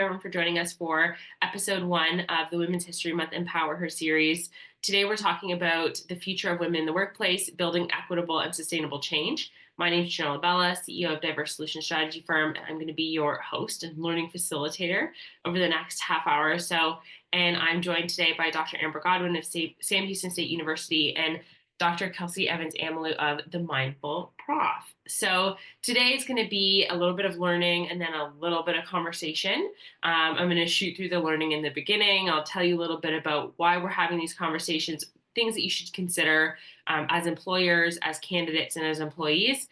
everyone for joining us for episode 1 of the Women's History Month Empower Her series. Today we're talking about the future of women in the workplace, building equitable and sustainable change. My name is Janelle Bella, CEO of Diverse Solution Strategy Firm, and I'm going to be your host and learning facilitator over the next half hour or so. And I'm joined today by Dr. Amber Godwin of Sam Houston State University and Dr. Kelsey Evans Amalu of The Mindful Prof. So today is going to be a little bit of learning and then a little bit of conversation. I'm going to shoot through the learning in the beginning. I'll tell you a little bit about why we're having these conversations, things that you should consider as employers, as candidates, and as employees,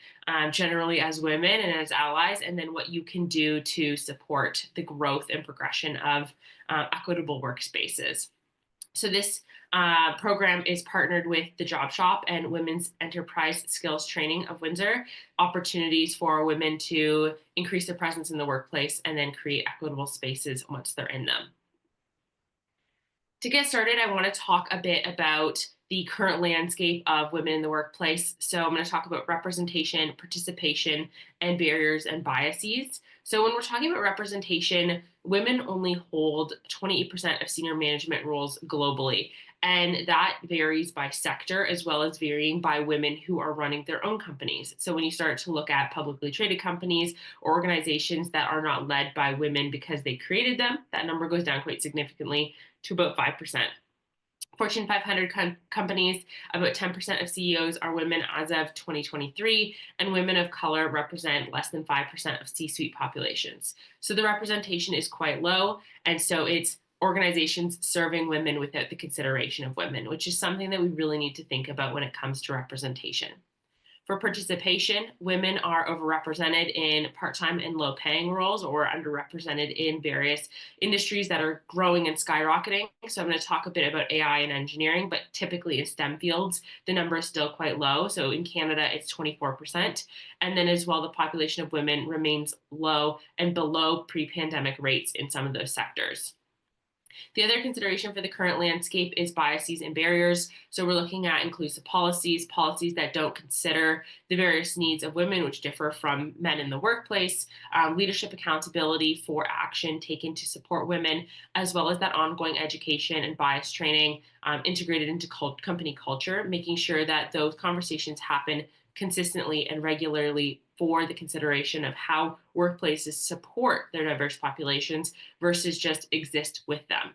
generally as women and as allies, and then what you can do to support the growth and progression of equitable workspaces. So this program is partnered with the Job Shop and Women's Enterprise Skills Training of Windsor, opportunities for women to increase their presence in the workplace and then create equitable spaces once they're in them. To get started, I want to talk a bit about the current landscape of women in the workplace. So I'm going to talk about representation, participation, and barriers and biases. So when we're talking about representation, women only hold 28% of senior management roles globally. And that varies by sector as well as varying by women who are running their own companies. So when you start to look at publicly traded companies or organizations that are not led by women because they created them, that number goes down quite significantly to about 5%. Fortune 500 companies, about 10% of CEOs are women as of 2023, and women of color represent less than 5% of C-suite populations. So the representation is quite low, and so it's organizations serving women without the consideration of women, which is something that we really need to think about when it comes to representation. For participation, women are overrepresented in part-time and low-paying roles or underrepresented in various industries that are growing and skyrocketing. So I'm going to talk a bit about AI and engineering, but typically in STEM fields, the number is still quite low. So in Canada, it's 24%. And then as well, the population of women remains low and below pre-pandemic rates in some of those sectors. The other consideration for the current landscape is biases and barriers. So we're looking at inclusive policies, policies that don't consider the various needs of women, which differ from men in the workplace, leadership accountability for action taken to support women, as well as that ongoing education and bias training integrated into company culture, making sure that those conversations happen consistently and regularly for the consideration of how workplaces support their diverse populations versus just exist with them.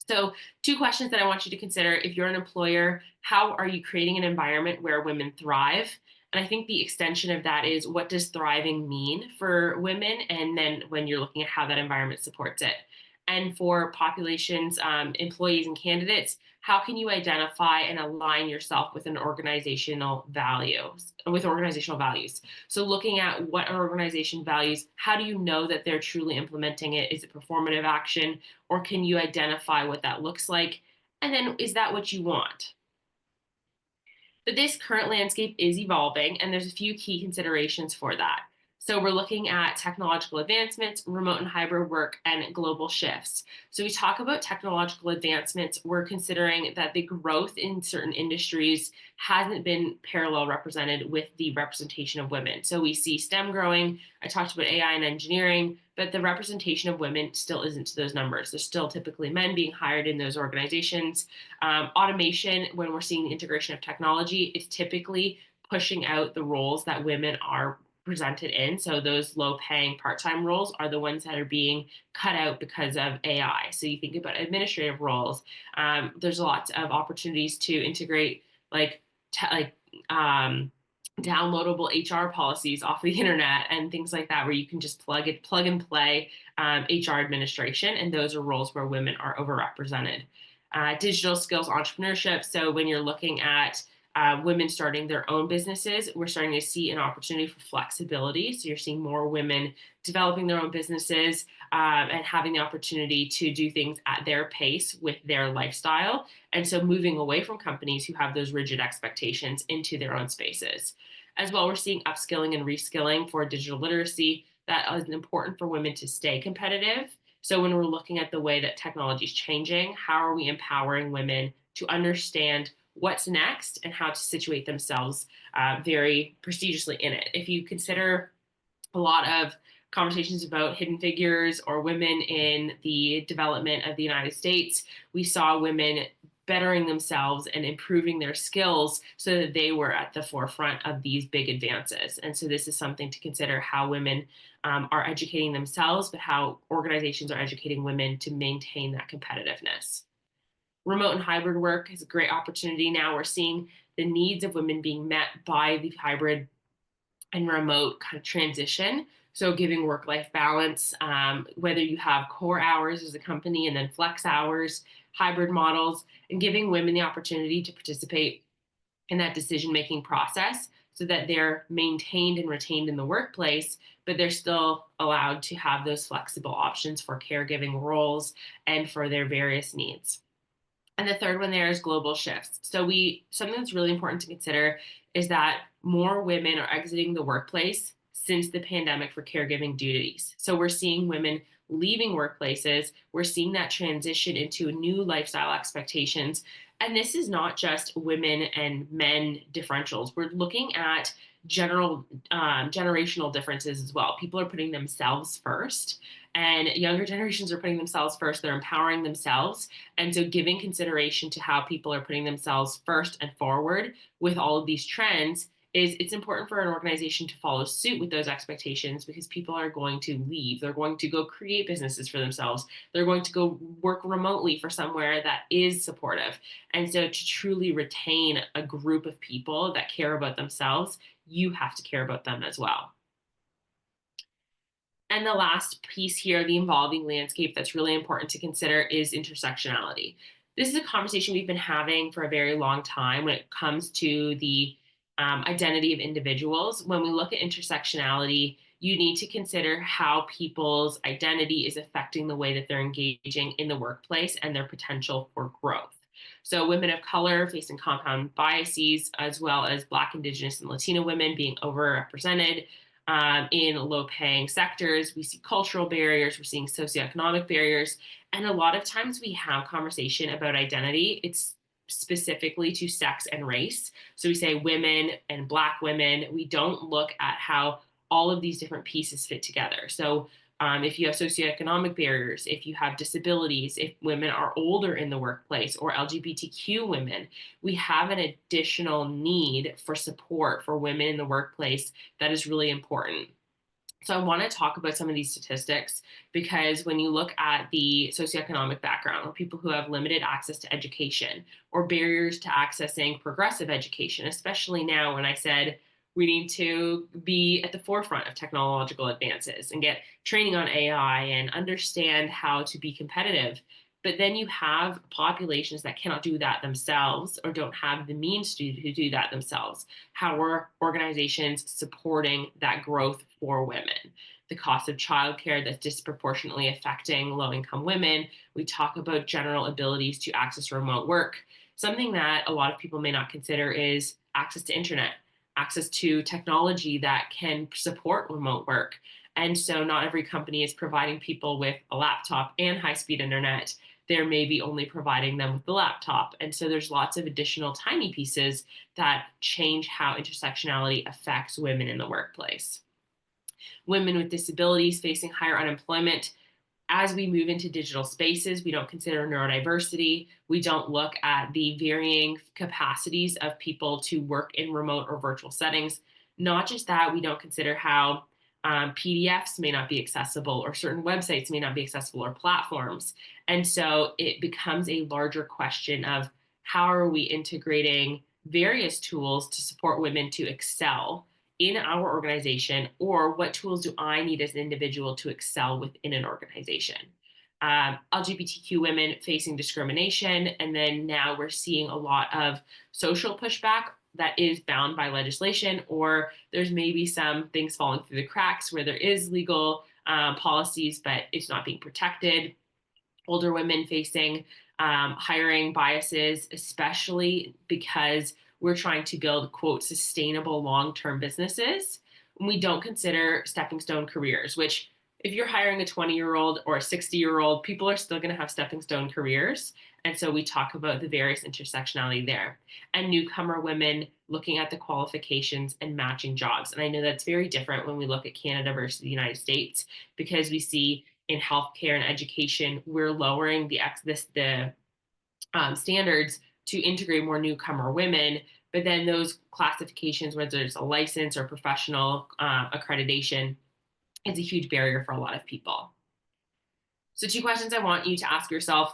So, two questions that I want you to consider. If you're an employer, how are you creating an environment where women thrive? And I think the extension of that is, what does thriving mean for women? And then when you're looking at how that environment supports it. And for populations, employees, and candidates, how can you identify and align yourself with organizational values? So looking at what an organization values, how do you know that they're truly implementing it? Is it performative action, or can you identify what that looks like? And then, is that what you want? But this current landscape is evolving, and there's a few key considerations for that. So we're looking at technological advancements, remote and hybrid work, and global shifts. So we talk about technological advancements, we're considering that the growth in certain industries hasn't been parallel represented with the representation of women. So we see STEM growing. I talked about AI and engineering, but the representation of women still isn't to those numbers. There's still typically men being hired in those organizations. Automation, when we're seeing the integration of technology, it's typically pushing out the roles that women are presented in. So those low paying part-time roles are the ones that are being cut out because of AI. So you think about administrative roles. There's lots of opportunities to integrate downloadable HR policies off the internet and things like that, where you can just plug and play HR administration. And those are roles where women are overrepresented. Digital skills entrepreneurship. So when you're looking at women starting their own businesses, we're starting to see an opportunity for flexibility. So you're seeing more women developing their own businesses and having the opportunity to do things at their pace with their lifestyle. And so moving away from companies who have those rigid expectations into their own spaces. As well, we're seeing upskilling and reskilling for digital literacy. That is important for women to stay competitive. So when we're looking at the way that technology is changing, how are we empowering women to understand what's next and how to situate themselves very prestigiously in it? If you consider a lot of conversations about hidden figures or women in the development of the United States, we saw women bettering themselves and improving their skills so that they were at the forefront of these big advances. And so this is something to consider, how women are educating themselves, but how organizations are educating women to maintain that competitiveness. Remote and hybrid work is a great opportunity now. We're seeing the needs of women being met by the hybrid and remote kind of transition. So giving work-life balance, whether you have core hours as a company and then flex hours, hybrid models, and giving women the opportunity to participate in that decision-making process so that they're maintained and retained in the workplace, but they're still allowed to have those flexible options for caregiving roles and for their various needs. And the third one there is global shifts. Something that's really important to consider is that more women are exiting the workplace since the pandemic for caregiving duties. So we're seeing women leaving workplaces. We're seeing that transition into new lifestyle expectations. And this is not just women and men differentials. We're looking at generational differences as well. People are putting themselves first, and younger generations are putting themselves first. They're empowering themselves, and so giving consideration to how people are putting themselves first and forward with all of these trends it's important for an organization to follow suit with those expectations, because people are going to leave. They're going to go create businesses for themselves. They're going to go work remotely for somewhere that is supportive. And so to truly retain a group of people that care about themselves, you have to care about them as well. And the last piece here, the evolving landscape that's really important to consider, is intersectionality. This is a conversation we've been having for a very long time when it comes to the identity of individuals. When we look at intersectionality, you need to consider how people's identity is affecting the way that they're engaging in the workplace and their potential for growth. So, women of color facing compound biases, as well as Black, Indigenous, and Latino women being overrepresented in low paying sectors. We see cultural barriers, we're seeing socioeconomic barriers. And a lot of times we have conversation about identity. It's specifically to sex and race. So we say women and Black women. We don't look at how all of these different pieces fit together. So if you have socioeconomic barriers, if you have disabilities, if women are older in the workplace, or LGBTQ women, we have an additional need for support for women in the workplace that is really important. So I want to talk about some of these statistics, because when you look at the socioeconomic background, or people who have limited access to education, or barriers to accessing progressive education, especially now when I said we need to be at the forefront of technological advances and get training on AI and understand how to be competitive. But then you have populations that cannot do that themselves, or don't have the means to do that themselves. How are organizations supporting that growth for women? The cost of childcare that's disproportionately affecting low income women. We talk about general abilities to access remote work. Something that a lot of people may not consider is access to internet, access to technology that can support remote work. And so not every company is providing people with a laptop and high speed internet. They're maybe only providing them with the laptop. And so there's lots of additional tiny pieces that change how intersectionality affects women in the workplace. Women with disabilities facing higher unemployment. As we move into digital spaces, we don't consider neurodiversity. We don't look at the varying capacities of people to work in remote or virtual settings. Not just that, we don't consider how PDFs may not be accessible, or certain websites may not be accessible, or platforms. And so it becomes a larger question of how are we integrating various tools to support women to excel in our organization, or what tools do I need as an individual to excel within an organization? LGBTQ women facing discrimination, and then now we're seeing a lot of social pushback that is bound by legislation, or there's maybe some things falling through the cracks where there is legal policies, but it's not being protected. Older women facing hiring biases, especially because we're trying to build, quote, sustainable long-term businesses. And we don't consider stepping stone careers, which if you're hiring a 20-year-old or a 60-year-old, people are still going to have stepping stone careers. And so we talk about the various intersectionality there. And newcomer women looking at the qualifications and matching jobs. And I know that's very different when we look at Canada versus the United States, because we see in healthcare and education, we're lowering the standards to integrate more newcomer women. But then those classifications, whether it's a license or professional accreditation, is a huge barrier for a lot of people. So, two questions I want you to ask yourself: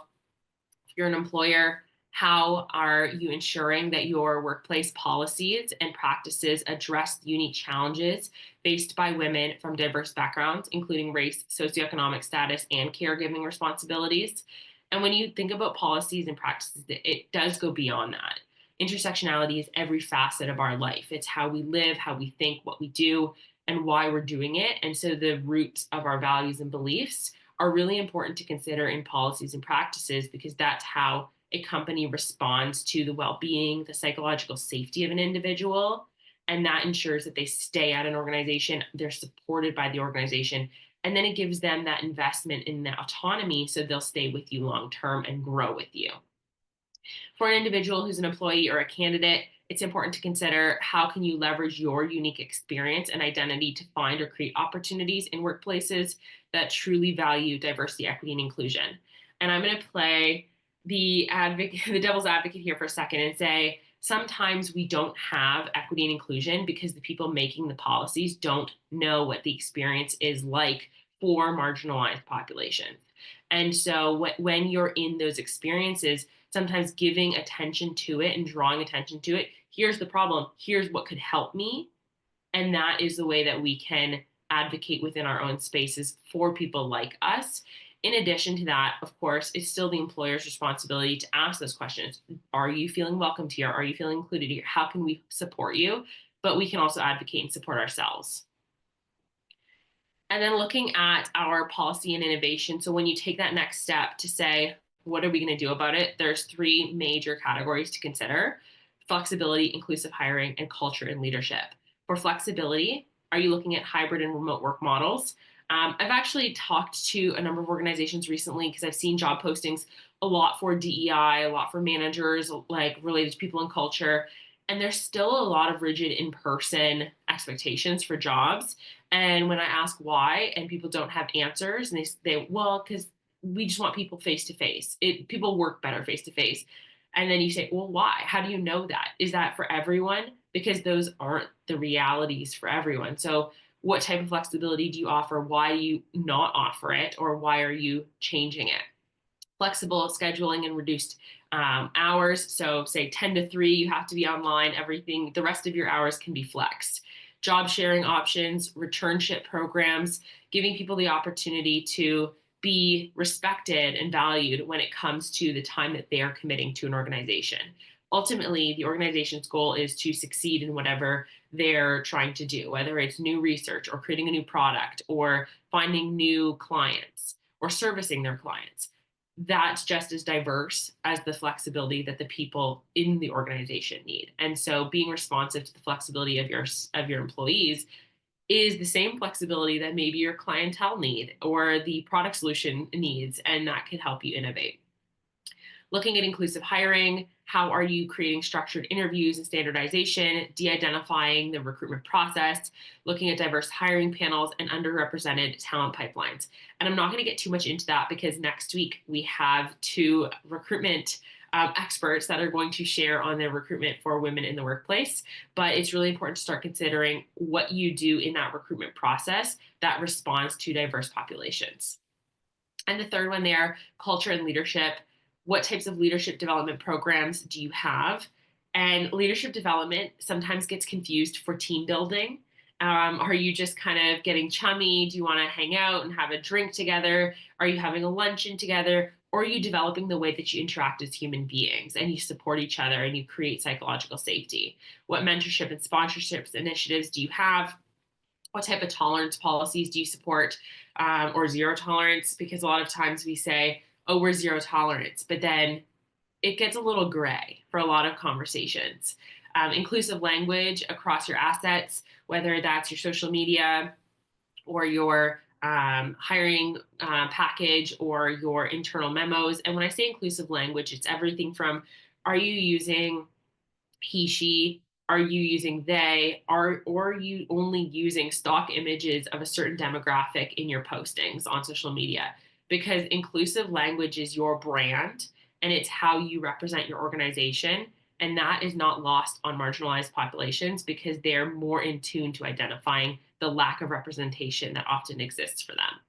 if you're an employer, how are you ensuring that your workplace policies and practices address unique challenges faced by women from diverse backgrounds, including race, socioeconomic status, and caregiving responsibilities? And when you think about policies and practices, it does go beyond that. Intersectionality is every facet of our life. It's how we live, how we think, what we do, and why we're doing it. And so the roots of our values and beliefs are really important to consider in policies and practices, because that's how a company responds to the well-being, the psychological safety of an individual, and that ensures that they stay at an organization, they're supported by the organization, and then it gives them that investment in the autonomy so they'll stay with you long term and grow with you. For an individual who's an employee or a candidate, it's important to consider how can you leverage your unique experience and identity to find or create opportunities in workplaces that truly value diversity, equity, and inclusion. And I'm going to play the advocate, the devil's advocate here for a second and say sometimes we don't have equity and inclusion because the people making the policies don't know what the experience is like for marginalized populations. And so when you're in those experiences, sometimes giving attention to it and drawing attention to it, here's the problem, here's what could help me. And that is the way that we can advocate within our own spaces for people like us. In addition to that, of course, it's still the employer's responsibility to ask those questions. Are you feeling welcomed here? Are you feeling included here? How can we support you? But we can also advocate and support ourselves. And then looking at our policy and innovation. So when you take that next step to say, what are we going to do about it? There's three major categories to consider: flexibility, inclusive hiring, and culture and leadership. For flexibility, are you looking at hybrid and remote work models? I've actually talked to a number of organizations recently because I've seen job postings a lot for DEI, a lot for managers, like related to people and culture. And there's still a lot of rigid in-person expectations for jobs. And when I ask why, and people don't have answers, and they well, because we just want people face to face. People work better face to face. And then you say, well, why? How do you know that? Is that for everyone? Because those aren't the realities for everyone. So what type of flexibility do you offer? Why do you not offer it? Or why are you changing it? Flexible scheduling and reduced hours. So say 10 to 3, you have to be online. Everything, the rest of your hours can be flexed. Job sharing options, returnship programs, giving people the opportunity to be respected and valued when it comes to the time that they are committing to an organization. Ultimately, the organization's goal is to succeed in whatever they're trying to do, whether it's new research or creating a new product or finding new clients or servicing their clients. That's just as diverse as the flexibility that the people in the organization need. And so being responsive to the flexibility of your employees is the same flexibility that maybe your clientele need or the product solution needs, and that can help you innovate. Looking at inclusive hiring, how are you creating structured interviews and standardization, de-identifying the recruitment process, looking at diverse hiring panels and underrepresented talent pipelines. And I'm not going to get too much into that because next week we have two recruitment experts that are going to share on their recruitment for women in the workplace. But it's really important to start considering what you do in that recruitment process that responds to diverse populations. And the third one there, culture and leadership. What types of leadership development programs do you have? And leadership development sometimes gets confused for team building. Are you just kind of getting chummy? Do you want to hang out and have a drink together? Are you having a luncheon together? Or are you developing the way that you interact as human beings and you support each other and you create psychological safety? What mentorship and sponsorships initiatives do you have? What type of tolerance policies do you support, or zero tolerance? Because a lot of times we say, oh, we're zero tolerance, but then it gets a little gray for a lot of conversations. Inclusive language across your assets, whether that's your social media or your hiring package or your internal memos. And when I say inclusive language, it's everything from, are you using he, she? Are you using they? Are you only using stock images of a certain demographic in your postings on social media? Because inclusive language is your brand and it's how you represent your organization. And that is not lost on marginalized populations because they're more in tune to identifying the lack of representation that often exists for them.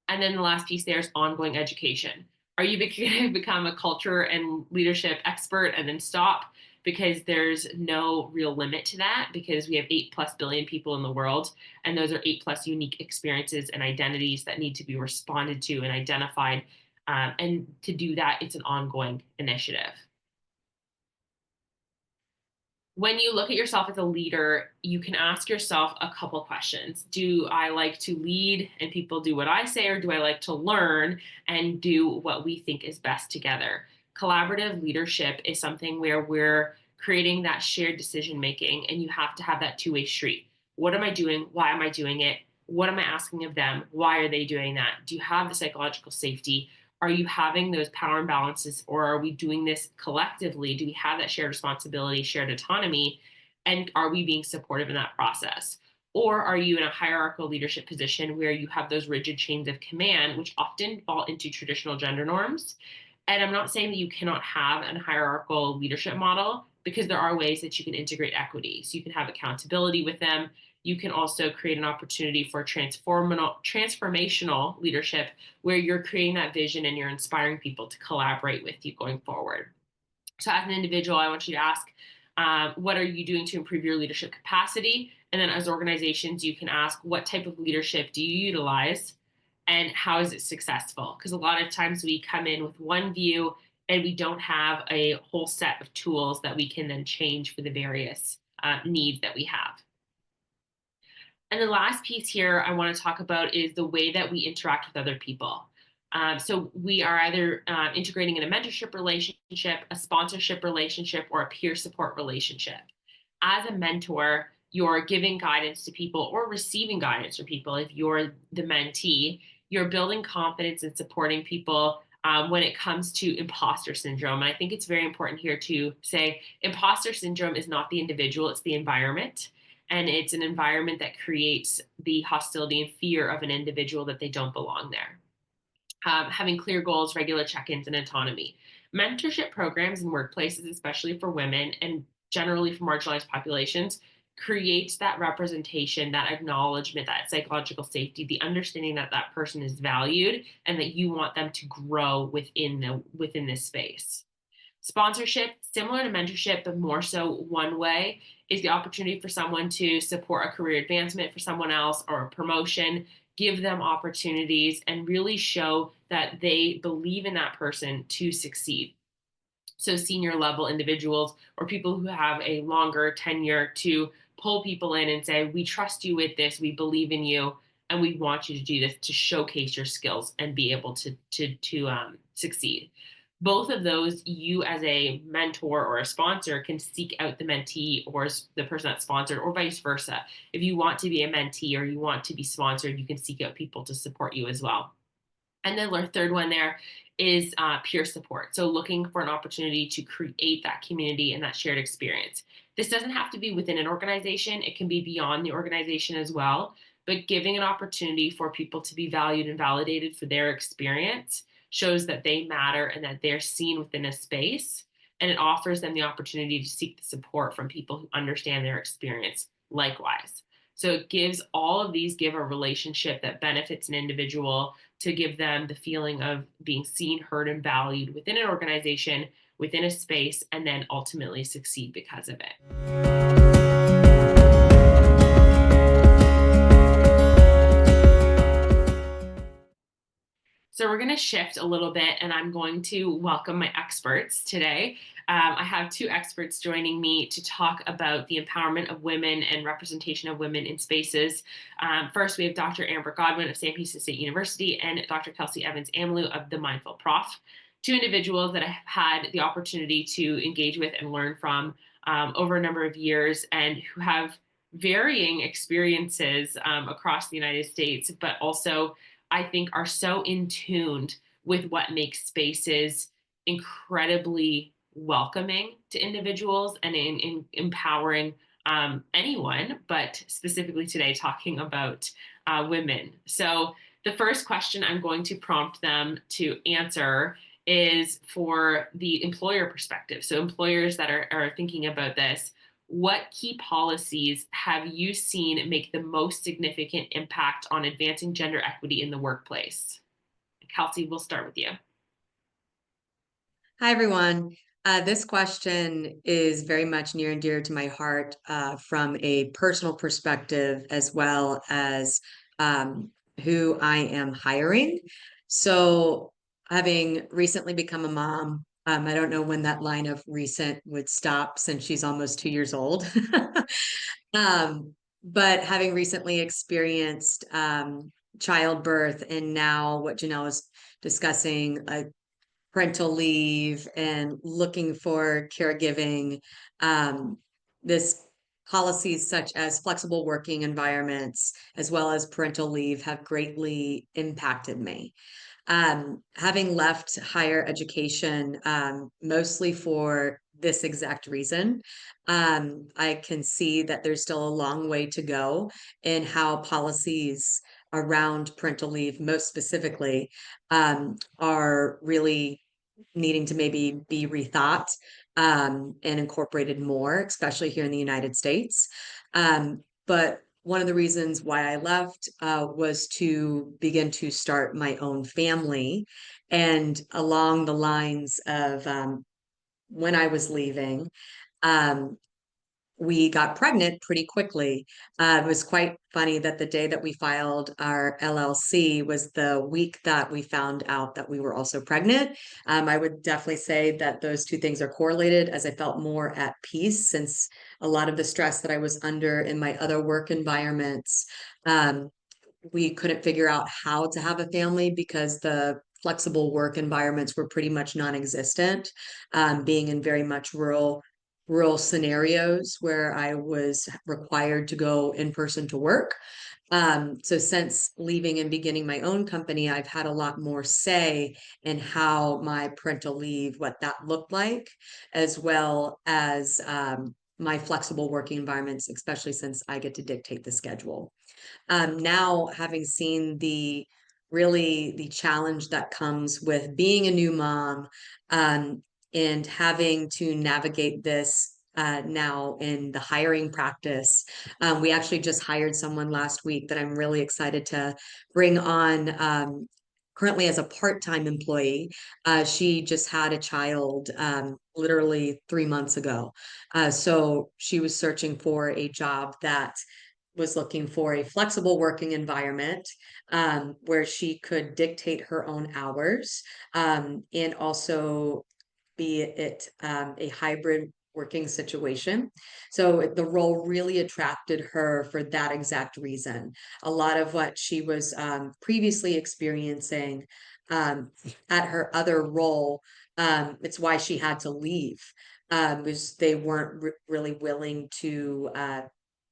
And then the last piece there is ongoing education. Are you going to become a culture and leadership expert and then stop? Because there's no real limit to that because we have 8+ billion people in the world. And those are 8+ unique experiences and identities that need to be responded to and identified. And to do that, it's an ongoing initiative. When you look at yourself as a leader, you can ask yourself a couple questions. Do I like to lead and people do what I say, or do I like to learn and do what we think is best together? Collaborative leadership is something where we're creating that shared decision making, and you have to have that two-way street. What am I doing? Why am I doing it? What am I asking of them? Why are they doing that? Do you have the psychological safety? Are you having those power imbalances, or are we doing this collectively? Do we have that shared responsibility, shared autonomy? And are we being supportive in that process? Or are you in a hierarchical leadership position where you have those rigid chains of command, which often fall into traditional gender norms? And I'm not saying that you cannot have a hierarchical leadership model because there are ways that you can integrate equity. So you can have accountability with them. You can also create an opportunity for transformational leadership where you're creating that vision and you're inspiring people to collaborate with you going forward. So, as an individual, I want you to ask, what are you doing to improve your leadership capacity? And then, as organizations, you can ask, what type of leadership do you utilize and how is it successful? Because a lot of times we come in with one view and we don't have a whole set of tools that we can then change for the various needs that we have. And the last piece here I want to talk about is the way that we interact with other people. So we are either integrating in a mentorship relationship, a sponsorship relationship, or a peer support relationship. As a mentor, you're giving guidance to people or receiving guidance from people. If you're the mentee, you're building confidence and supporting people when it comes to imposter syndrome. And I think it's very important here to say imposter syndrome is not the individual, it's the environment. And it's an environment that creates the hostility and fear of an individual that they don't belong there. Having clear goals, regular check-ins, and autonomy. Mentorship programs in workplaces, especially for women and generally for marginalized populations, creates that representation, that acknowledgement, that psychological safety, the understanding that that person is valued and that you want them to grow within this space. Sponsorship, similar to mentorship, but more so one way, is the opportunity for someone to support a career advancement for someone else or a promotion, give them opportunities, and really show that they believe in that person to succeed. So, senior level individuals or people who have a longer tenure to pull people in and say, we trust you with this, we believe in you, and we want you to do this to showcase your skills and be able to succeed. Both of those, you as a mentor or a sponsor can seek out the mentee or the person that's sponsored, or vice versa. If you want to be a mentee or you want to be sponsored, you can seek out people to support you as well. And then our third one there is peer support. So looking for an opportunity to create that community and that shared experience. This doesn't have to be within an organization. It can be beyond the organization as well, but giving an opportunity for people to be valued and validated for their experience shows that they matter and that they're seen within a space. And it offers them the opportunity to seek the support from people who understand their experience likewise. So it gives all of these give a relationship that benefits an individual to give them the feeling of being seen, heard, and valued within an organization, within a space, and then ultimately succeed because of it. So we're going to shift a little bit, and I'm going to welcome my experts today. I have two experts joining me to talk about the empowerment of women and representation of women in spaces. First, we have Dr. Amber Godwin of Sam Houston State University and Dr. Kelsey Evans Amlou of the Mindful Prof, two individuals that I have had the opportunity to engage with and learn from over a number of years, and who have varying experiences across the United States, but also I think are so in tuned with what makes spaces incredibly welcoming to individuals and in empowering anyone, but specifically today talking about women. So the first question I'm going to prompt them to answer is for the employer perspective. So employers that are thinking about this, what key policies have you seen make the most significant impact on advancing gender equity in the workplace? Kelsey, we'll start with you. Hi, everyone. This question is very much near and dear to my heart from a personal perspective as well as um, who I am hiring. So, having recently become a mom, I don't know when that line of recent would stop since she's almost 2 years old. But having recently experienced childbirth and now what Janelle is discussing, parental leave and looking for caregiving. Um, this policies such as flexible working environments as well as parental leave have greatly impacted me. Having left higher education mostly for this exact reason, I can see that there's still a long way to go in how policies around parental leave, most specifically, are really needing to maybe be rethought and incorporated more, especially here in the United States. But one of the reasons why I left was to begin to start my own family. And along the lines of when I was leaving, um, we got pregnant pretty quickly. It was quite funny that the day that we filed our LLC was the week that we found out that we were also pregnant. I would definitely say that those two things are correlated as I felt more at peace since a lot of the stress that I was under in my other work environments. Um, we couldn't figure out how to have a family because the flexible work environments were pretty much non-existent, being in very much rural scenarios where I was required to go in person to work. So since leaving and beginning my own company, I've had a lot more say in how my parental leave, what that looked like, as well as my flexible working environments, especially since I get to dictate the schedule. Now having seen the challenge that comes with being a new mom, um, and having to navigate this now in the hiring practice. We actually just hired someone last week that I'm really excited to bring on. Currently as a part-time employee. She just had a child literally 3 months ago. So she was searching for a job that was looking for a flexible working environment where she could dictate her own hours, and also be it a hybrid working situation. So the role really attracted her for that exact reason. A lot of what she was previously experiencing um, at her other role, it's why she had to leave, was they weren't really willing to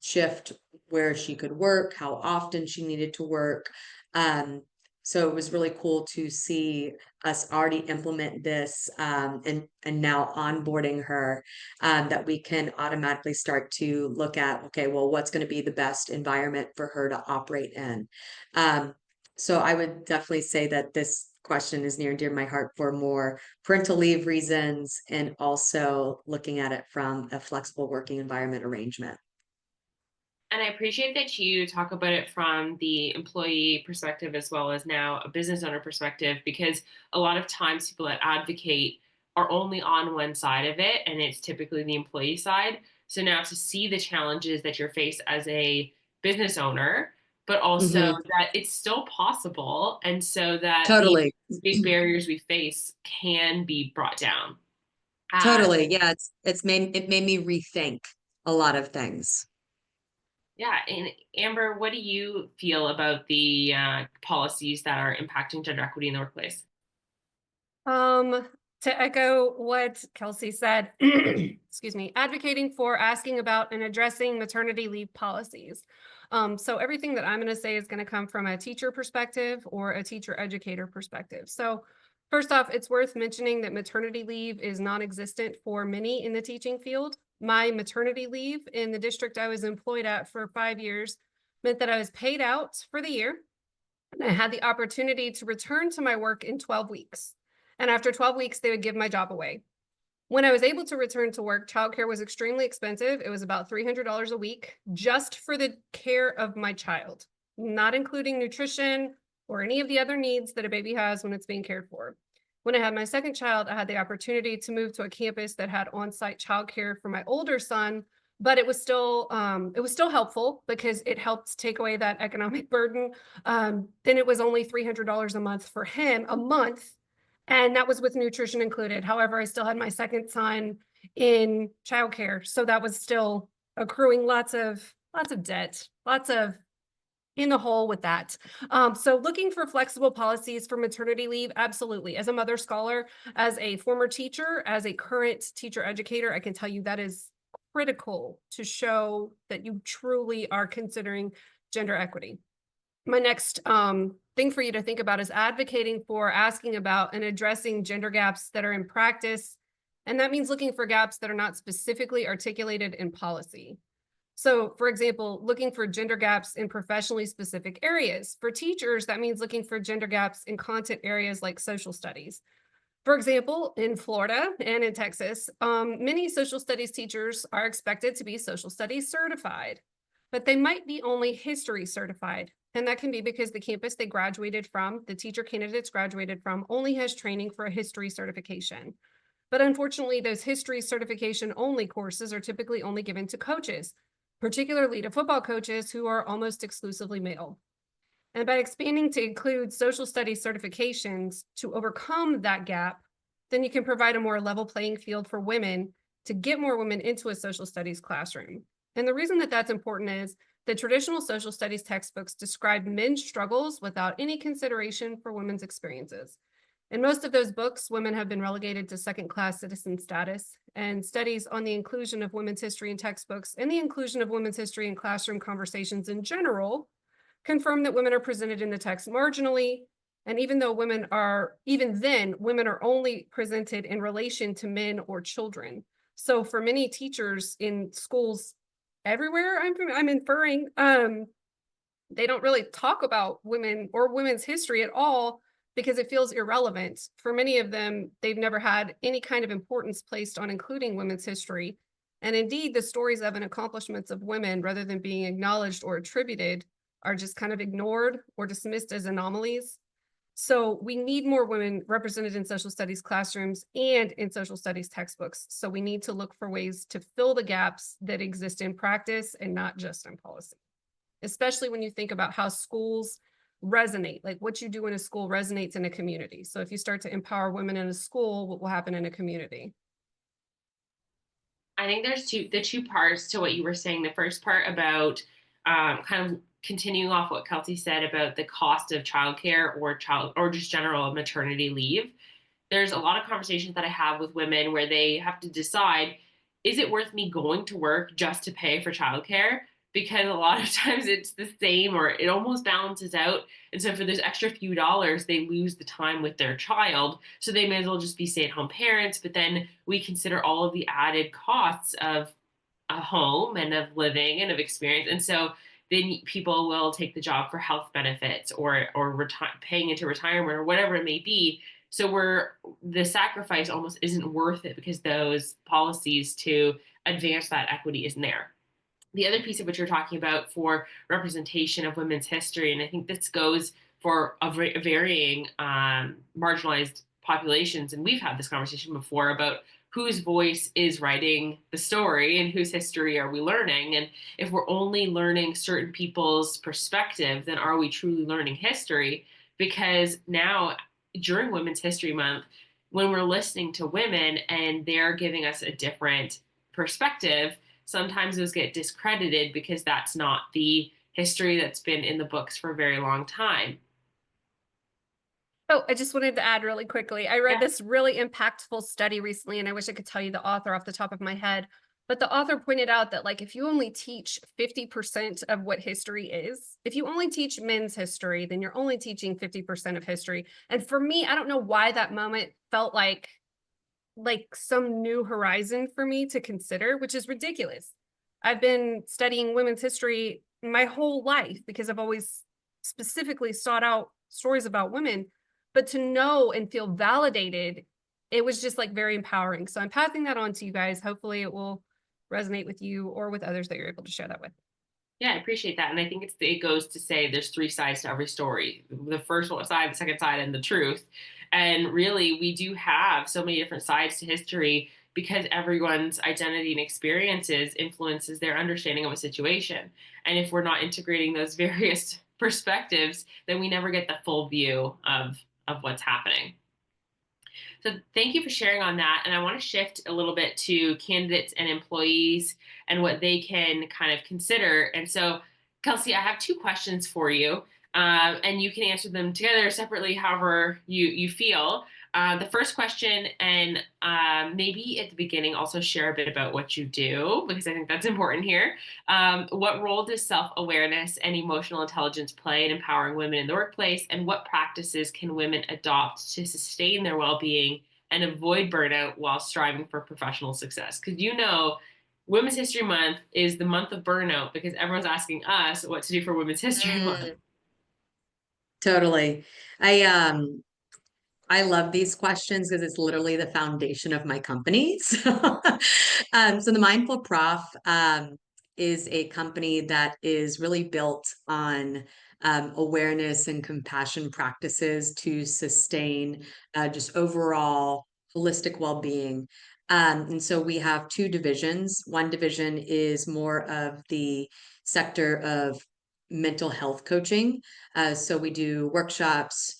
shift where she could work, how often she needed to work. Um, so it was really cool to see us already implement this and now onboarding her, that we can automatically start to look at, okay, well, what's going to be the best environment for her to operate in. Um, so I would definitely say that this question is near and dear to my heart for more parental leave reasons and also looking at it from a flexible working environment arrangement. And I appreciate that you talk about it from the employee perspective as well as now a business owner perspective, because a lot of times people that advocate are only on one side of it, and it's typically the employee side. So now to see the challenges that you're faced as a business owner, but also Hmm. that it's still possible, and so that the Totally. big barriers we face can be brought down. Uh, Totally. Yeah, it made me rethink a lot of things. Yeah, and Amber, what do you feel about the policies that are impacting gender equity in the workplace? To echo what Kelsey said, excuse me, advocating for, asking about, and addressing maternity leave policies. So everything that I'm going to say is going to come from a teacher perspective or a teacher educator perspective. So first off, it's worth mentioning that maternity leave is non-existent for many in the teaching field. My maternity leave in the district I was employed at for 5 years meant that I was paid out for the year, and I had the opportunity to return to my work in 12 weeks. And after 12 weeks, they would give my job away. When I was able to return to work, childcare was extremely expensive. It was about $300 a week just for the care of my child, not including nutrition or any of the other needs that a baby has when it's being cared for. When I had my second child, I had the opportunity to move to a campus that had on-site childcare for my older son, but it was still helpful because it helped take away that economic burden. Then it was only $300 a month for him a month, and that was with nutrition included. However, I still had my second son in childcare, so that was still accruing lots of debt, lots of in the hole with that. So looking for flexible policies for maternity leave, absolutely. As a mother scholar, as a former teacher, as a current teacher educator, I can tell you that is critical to show that you truly are considering gender equity. My next thing for you to think about is advocating for, asking about, and addressing gender gaps that are in practice. And that means looking for gaps that are not specifically articulated in policy. So, for example, looking for gender gaps in professionally specific areas. For teachers, that means looking for gender gaps in content areas like social studies. For example, in Florida and in Texas, many social studies teachers are expected to be social studies certified, but they might be only history certified. And that can be because the campus they graduated from, the teacher candidates graduated from, only has training for a history certification. But unfortunately, those history certification only courses are typically only given to coaches, particularly to football coaches who are almost exclusively male. And by expanding to include social studies certifications to overcome that gap, then you can provide a more level playing field for women to get more women into a social studies classroom. And the reason that that's important is the traditional social studies textbooks describe men's struggles without any consideration for women's experiences. In most of those books, women have been relegated to second-class citizen status, and studies on the inclusion of women's history in textbooks and the inclusion of women's history in classroom conversations in general confirm that women are presented in the text marginally. And even then, women are only presented in relation to men or children. So for many teachers in schools everywhere, I'm inferring, they don't really talk about women or women's history at all because it feels irrelevant. For many of them, they've never had any kind of importance placed on including women's history. And indeed, the stories of and accomplishments of women, rather than being acknowledged or attributed, are just kind of ignored or dismissed as anomalies. So we need more women represented in social studies classrooms and in social studies textbooks. So we need to look for ways to fill the gaps that exist in practice and not just in policy, especially when you think about how schools resonate, like what you do in a school resonates in a community. So if you start to empower women in a school, what will happen in a community? I think there's the two parts to what you were saying. The first part about kind of continuing off what Kelsey said about the cost of childcare or just general maternity leave. There's a lot of conversations that I have with women where they have to decide, is it worth me going to work just to pay for childcare? Because a lot of times it's the same or it almost balances out. And so for those extra few dollars, they lose the time with their child. So they may as well just be stay at home parents. But then we consider all of the added costs of a home and of living and of experience. And so then people will take the job for health benefits or paying into retirement or whatever it may be. So the sacrifice almost isn't worth it because those policies to advance that equity isn't there. The other piece of what you're talking about for representation of women's history, and I think this goes for varying marginalized populations, and we've had this conversation before about whose voice is writing the story and whose history are we learning. And if we're only learning certain people's perspective, then are we truly learning history? Because now, during Women's History Month, when we're listening to women and they're giving us a different perspective, sometimes those get discredited because that's not the history that's been in the books for a very long time. Oh, I just wanted to add really quickly. I read Yeah. this really impactful study recently, and I wish I could tell you the author off the top of my head. But the author pointed out that, like, if you only teach 50% of what history is, if you only teach men's history, then you're only teaching 50% of history. And for me, I don't know why that moment felt like some new horizon for me to consider, which is ridiculous. I've been studying women's history my whole life because I've always specifically sought out stories about women, but to know and feel validated, it was just like very empowering. So I'm passing that on to you guys. Hopefully it will resonate with you or with others that you're able to share that with. Yeah, I appreciate that. And I think it goes to say there's three sides to every story. The first one side, the second side, and the truth. And really, we do have so many different sides to history because everyone's identity and experiences influences their understanding of a situation. And if we're not integrating those various perspectives, then we never get the full view of what's happening. So thank you for sharing on that. And I want to shift a little bit to candidates and employees and what they can kind of consider. And so, Kelsey, I have two questions for you, and you can answer them together separately, however you feel. The first question, and maybe at the beginning, also share a bit about what you do, because I think that's important here. What role does self awareness and emotional intelligence play in empowering women in the workplace? And what practices can women adopt to sustain their well being and avoid burnout while striving for professional success? Because Women's History Month is the month of burnout because everyone's asking us what to do for Women's History Month. Totally. I I love these questions because it's literally the foundation of my company. So the Mindful Prof is a company that is really built on awareness and compassion practices to sustain just overall holistic well-being. And so we have two divisions. One division is more of the sector of mental health coaching. So we do workshops,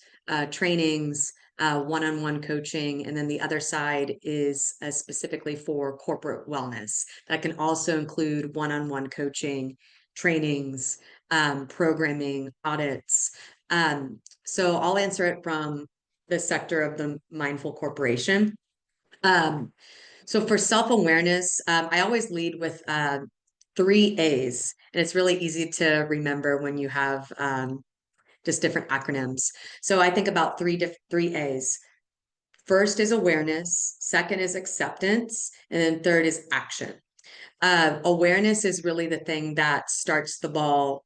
trainings, one-on-one coaching, and then the other side is specifically for corporate wellness. That can also include one-on-one coaching, trainings, programming, audits. So I'll answer it from the sector of the Mindful Corporation. So for self-awareness, I always lead with 3 A's, and it's really easy to remember when you have just different acronyms. So I think about three A's. First is awareness, second is acceptance, and then third is action. Awareness is really the thing that starts the ball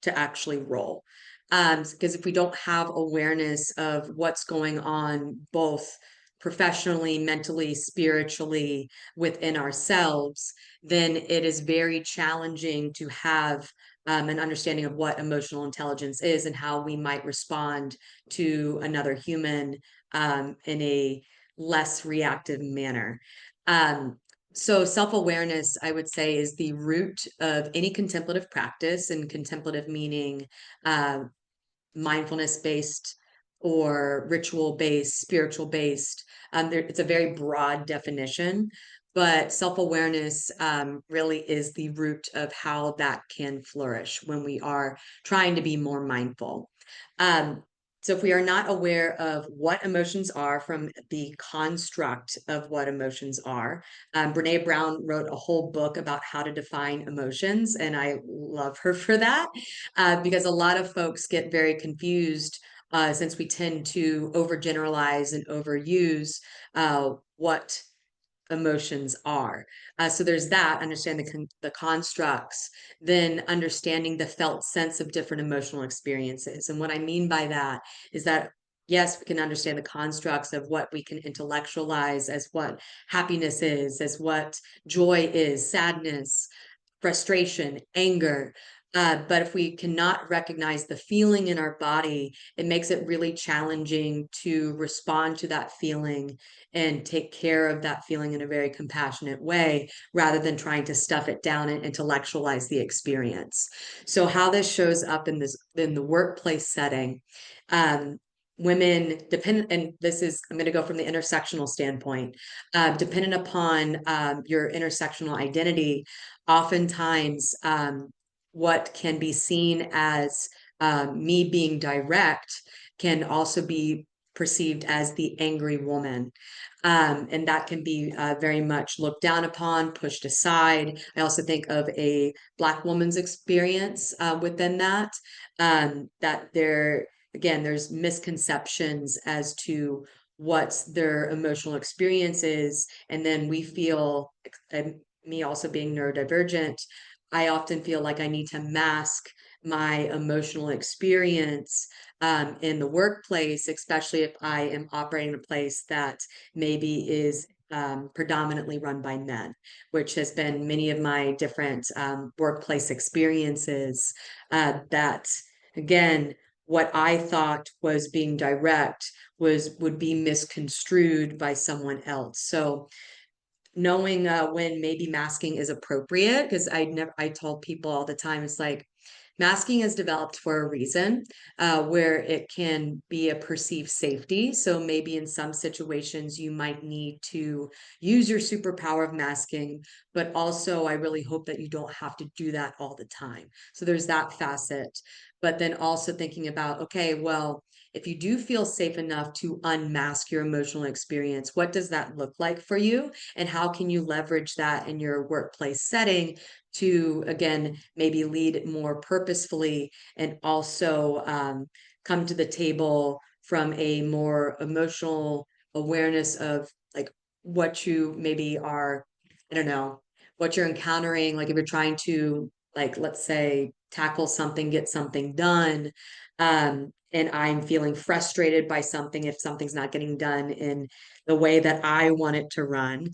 to actually roll. Because if we don't have awareness of what's going on, both professionally, mentally, spiritually within ourselves, then it is very challenging to have an understanding of what emotional intelligence is and how we might respond to another human in a less reactive manner. So self-awareness, I would say, is the root of any contemplative practice, and contemplative meaning mindfulness-based or ritual-based, spiritual-based. It's a very broad definition, but self-awareness really is the root of how that can flourish when we are trying to be more mindful. So if we are not aware of what emotions are from the construct of what emotions are, Brene Brown wrote a whole book about how to define emotions, and I love her for that because a lot of folks get very confused since we tend to overgeneralize and overuse what emotions are. So there's that, understand the constructs, then understanding the felt sense of different emotional experiences. And what I mean by that is that, yes, we can understand the constructs of what we can intellectualize as what happiness is, as what joy is, sadness, frustration, anger. But if we cannot recognize the feeling in our body, it makes it really challenging to respond to that feeling and take care of that feeling in a very compassionate way, rather than trying to stuff it down and intellectualize the experience. So how this shows up in the workplace setting, women dependent, and this is, I'm going to go from the intersectional standpoint, dependent upon your intersectional identity, oftentimes what can be seen as me being direct can also be perceived as the angry woman. And that can be very much looked down upon, pushed aside. I also think of a Black woman's experience within that, that there's misconceptions as to what their emotional experience is. And then we feel, and me also being neurodivergent, I often feel like I need to mask my emotional experience in the workplace, especially if I am operating in a place that maybe is predominantly run by men, which has been many of my different workplace experiences. That again, what I thought was being direct would be misconstrued by someone else. So knowing when maybe masking is appropriate, because I told people all the time, it's like masking is developed for a reason, where it can be a perceived safety. So maybe in some situations you might need to use your superpower of masking, but also I really hope that you don't have to do that all the time. So there's that facet. But then also thinking about, okay, well, if you do feel safe enough to unmask your emotional experience, what does that look like for you? And how can you leverage that in your workplace setting to, again, maybe lead more purposefully and also come to the table from a more emotional awareness of like what you maybe are, I don't know, what you're encountering. Like if you're trying to, like, let's say, tackle something, get something done, and I'm feeling frustrated by something if something's not getting done in the way that I want it to run.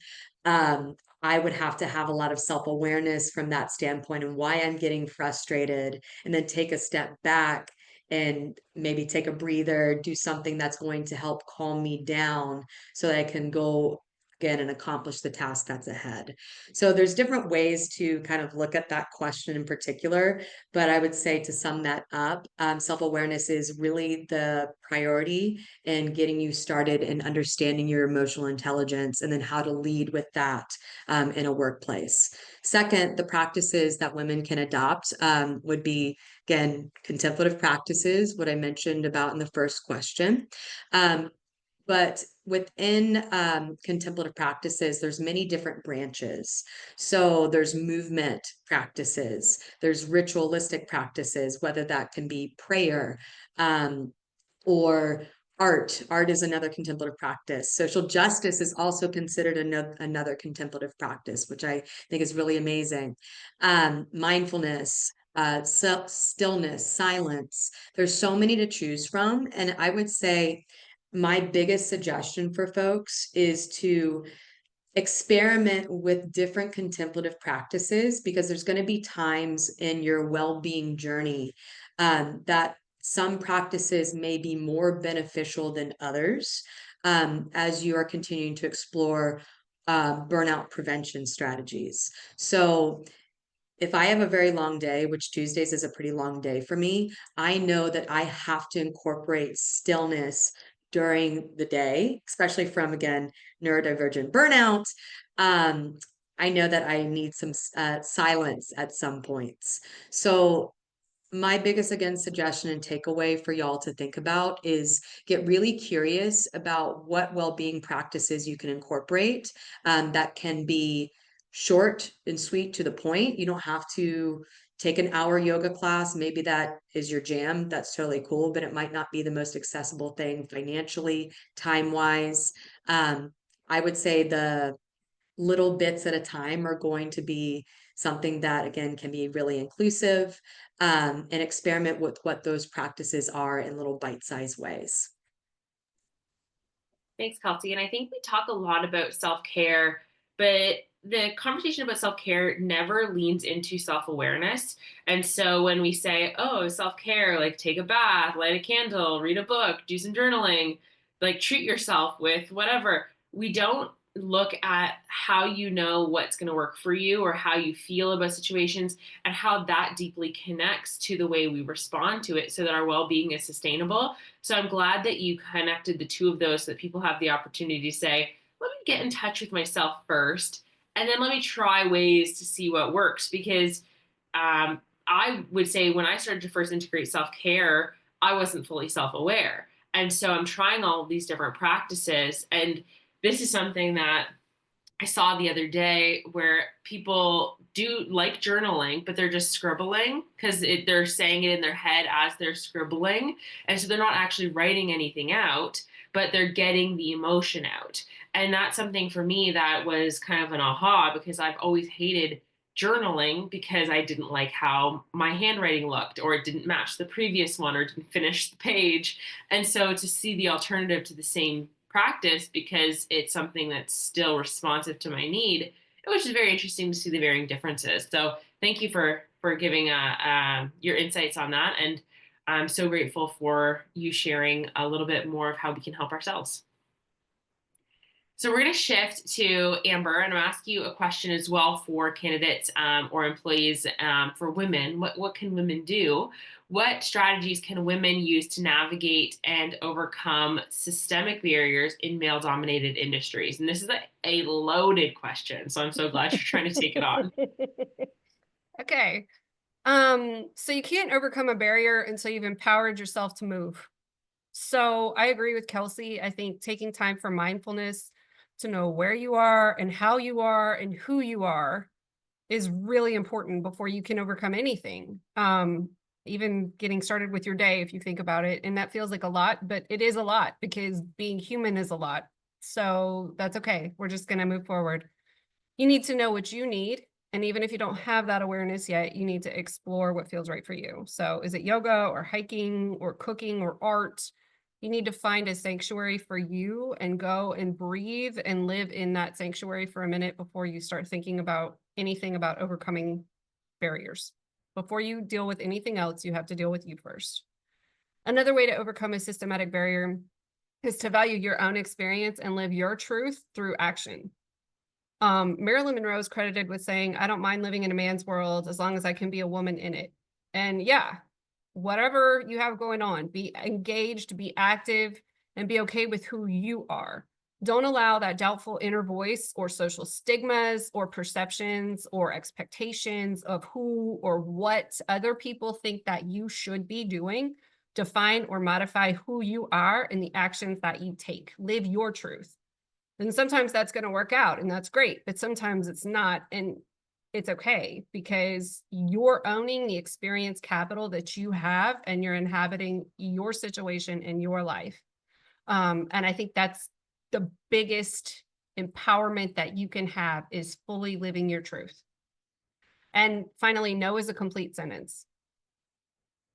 I would have to have a lot of self-awareness from that standpoint and why I'm getting frustrated, and then take a step back and maybe take a breather, do something that's going to help calm me down so that I can go again and accomplish the task that's ahead. So there's different ways to kind of look at that question in particular, but I would say to sum that up, self-awareness is really the priority in getting you started in understanding your emotional intelligence and then how to lead with that in a workplace. Second, the practices that women can adopt would be, again, contemplative practices, what I mentioned about in the first question. But within contemplative practices, there's many different branches. So there's movement practices, there's ritualistic practices, whether that can be prayer or art. Art is another contemplative practice. Social justice is also considered another contemplative practice, which I think is really amazing. Mindfulness, stillness, silence. There's so many to choose from. And I would say my biggest suggestion for folks is to experiment with different contemplative practices, because there's going to be times in your well-being journey that some practices may be more beneficial than others as you are continuing to explore burnout prevention strategies. So if I have a very long day, which Tuesdays is a pretty long day for me, I know that I have to incorporate stillness during the day, especially from, again, neurodivergent burnout. Um, I know that I need some silence at some points. So my biggest, again, suggestion and takeaway for y'all to think about is get really curious about what well-being practices you can incorporate that can be short and sweet to the point. You don't have to take an hour yoga class. Maybe that is your jam. That's totally cool, but it might not be the most accessible thing financially, time-wise. I would say the little bits at a time are going to be something that, again, can be really inclusive, and experiment with what those practices are in little bite-sized ways. Thanks, Kelsey. And I think we talk a lot about self-care, but the conversation about self-care never leans into self-awareness. And so when we say, oh, self-care, like take a bath, light a candle, read a book, do some journaling, like treat yourself with whatever, we don't look at how you know what's going to work for you or how you feel about situations and how that deeply connects to the way we respond to it so that our well-being is sustainable. So I'm glad that you connected the two of those so that people have the opportunity to say, let me get in touch with myself first, and then let me try ways to see what works. Because I would say when I started to first integrate self-care, I wasn't fully self-aware. And so I'm trying all of these different practices. And this is something that I saw the other day where people do like journaling, but they're just scribbling because they're saying it in their head as they're scribbling. And so they're not actually writing anything out, but they're getting the emotion out. And that's something for me that was kind of an aha, because I've always hated journaling because I didn't like how my handwriting looked, or it didn't match the previous one, or didn't finish the page. And so to see the alternative to the same practice, because it's something that's still responsive to my need, it was just very interesting to see the varying differences. So thank you for giving your insights on that. And I'm so grateful for you sharing a little bit more of how we can help ourselves. So we're going to shift to Amber, and I'll ask you a question as well for candidates or employees for women. What can women do? What strategies can women use to navigate and overcome systemic barriers in male-dominated industries? And this is a loaded question, so I'm so glad you're trying to take it on. Okay. So you can't overcome a barrier until you've empowered yourself to move. So I agree with Kelsey. I think taking time for mindfulness to know where you are and how you are and who you are is really important before you can overcome anything. Even getting started with your day, if you think about it, and that feels like a lot, but it is a lot because being human is a lot. So that's okay. We're just going to move forward. You need to know what you need. And even if you don't have that awareness yet, you need to explore what feels right for you. So is it yoga or hiking or cooking or art? You need to find a sanctuary for you and go and breathe and live in that sanctuary for a minute before you start thinking about anything about overcoming barriers. Before you deal with anything else, you have to deal with you first. Another way to overcome a systematic barrier is to value your own experience and live your truth through action. Marilyn Monroe is credited with saying, "I don't mind living in a man's world as long as I can be a woman in it." And yeah, whatever you have going on, be engaged, be active, and be okay with who you are. Don't allow that doubtful inner voice or social stigmas or perceptions or expectations of who or what other people think that you should be doing define or modify who you are and the actions that you take. Live your truth. And sometimes that's going to work out and that's great, but sometimes it's not. And it's okay because you're owning the experience capital that you have and you're inhabiting your situation in your life. And I think that's the biggest empowerment that you can have is fully living your truth. And finally, no is a complete sentence.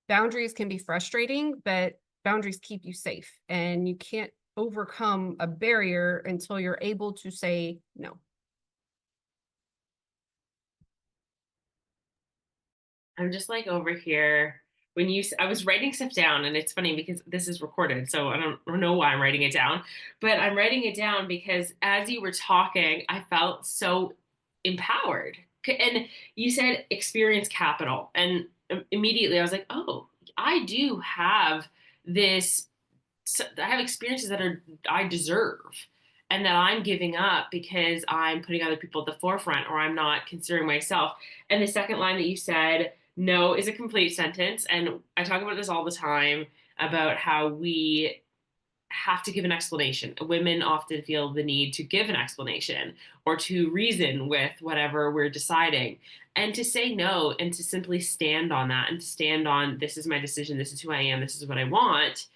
Boundaries can be frustrating, but boundaries keep you safe and you can't overcome a barrier until you're able to say no. I'm just like over here when I was writing stuff down, and it's funny because this is recorded, so I don't know why I'm writing it down, but I'm writing it down because as you were talking, I felt so empowered. And you said experience capital, and immediately I was like, oh, I do have this. I have experiences that I deserve, and that I'm giving up because I'm putting other people at the forefront, or I'm not considering myself. And the second line that you said, no is a complete sentence. And I talk about this all the time about how we have to give an explanation. Women often feel the need to give an explanation or to reason with whatever we're deciding. And to say no and to simply stand on that and to stand on, this is my decision, this is who I am, this is what I want.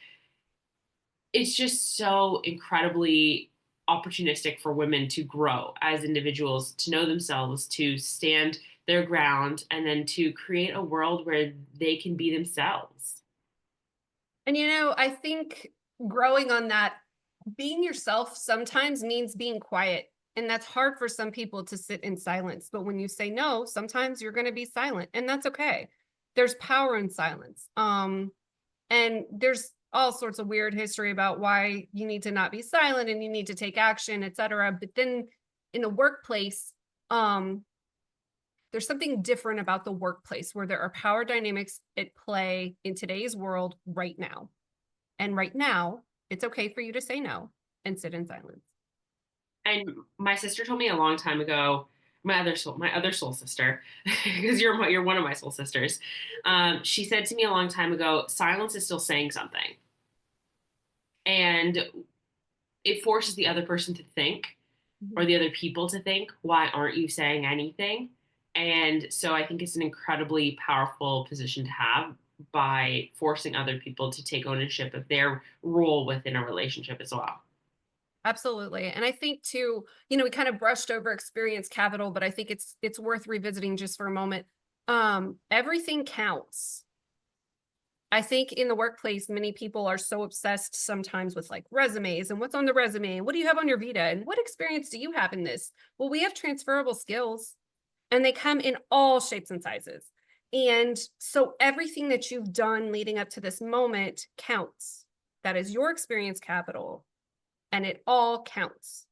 It's just so incredibly opportunistic for women to grow as individuals, to know themselves, to stand their ground, and then to create a world where they can be themselves. And I think growing on that, being yourself sometimes means being quiet. And that's hard for some people to sit in silence. But when you say no, sometimes you're going to be silent, and that's okay. There's power in silence. And there's all sorts of weird history about why you need to not be silent and you need to take action, et cetera. But then in the workplace, there's something different about the workplace where there are power dynamics at play in today's world right now. And right now, it's okay for you to say no and sit in silence. And my sister told me a long time ago, my other soul sister, because you're one of my soul sisters. She said to me a long time ago, silence is still saying something. And it forces the other person to think, or Mhm. the other people to think, why aren't you saying anything? And so I think it's an incredibly powerful position to have by forcing other people to take ownership of their role within a relationship as well. Absolutely. And I think too, we kind of brushed over experience capital, but I think it's worth revisiting just for a moment. Everything counts. I think in the workplace, many people are so obsessed sometimes with like resumes and what's on the resume and what do you have on your Vita and what experience do you have in this? Well, we have transferable skills and they come in all shapes and sizes. And so everything that you've done leading up to this moment counts. That is your experience capital and it all counts.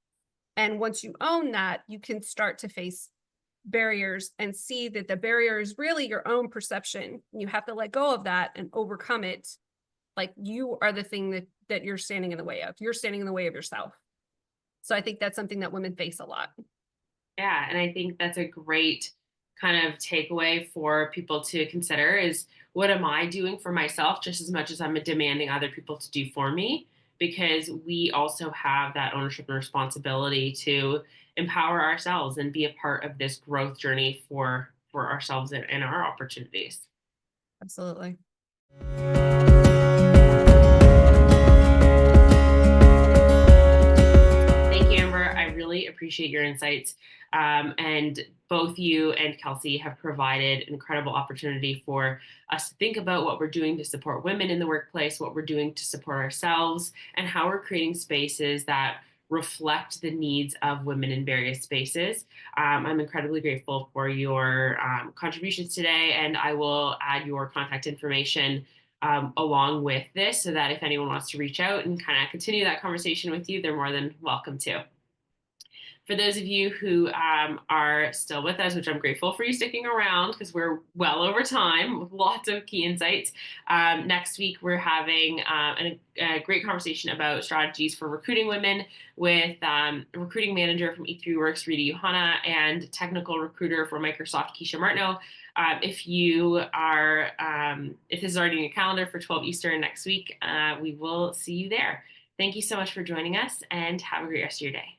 And once you own that, you can start to face barriers and see that the barrier is really your own perception. You have to let go of that and overcome it. Like you are the thing that you're standing in the way of. You're standing in the way of yourself. So I think that's something that women face a lot. Yeah, and I think that's a great kind of takeaway for people to consider is, what am I doing for myself just as much as I'm demanding other people to do for me? Because we also have that ownership and responsibility to empower ourselves and be a part of this growth journey for ourselves and our opportunities. Absolutely. Thank you, Amber. I really appreciate your insights. And both you and Kelsey have provided an incredible opportunity for us to think about what we're doing to support women in the workplace, what we're doing to support ourselves, and how we're creating spaces that reflect the needs of women in various spaces. I'm incredibly grateful for your contributions today, and I will add your contact information along with this so that if anyone wants to reach out and kind of continue that conversation with you, they're more than welcome to. For those of you who are still with us, which I'm grateful for you sticking around because we're well over time with lots of key insights. Next week, we're having a great conversation about strategies for recruiting women with recruiting manager from E3 Works, Rita Johanna, and technical recruiter for Microsoft, Keisha Martineau. If this is already in your calendar for 12 Eastern next week, we will see you there. Thank you so much for joining us and have a great rest of your day.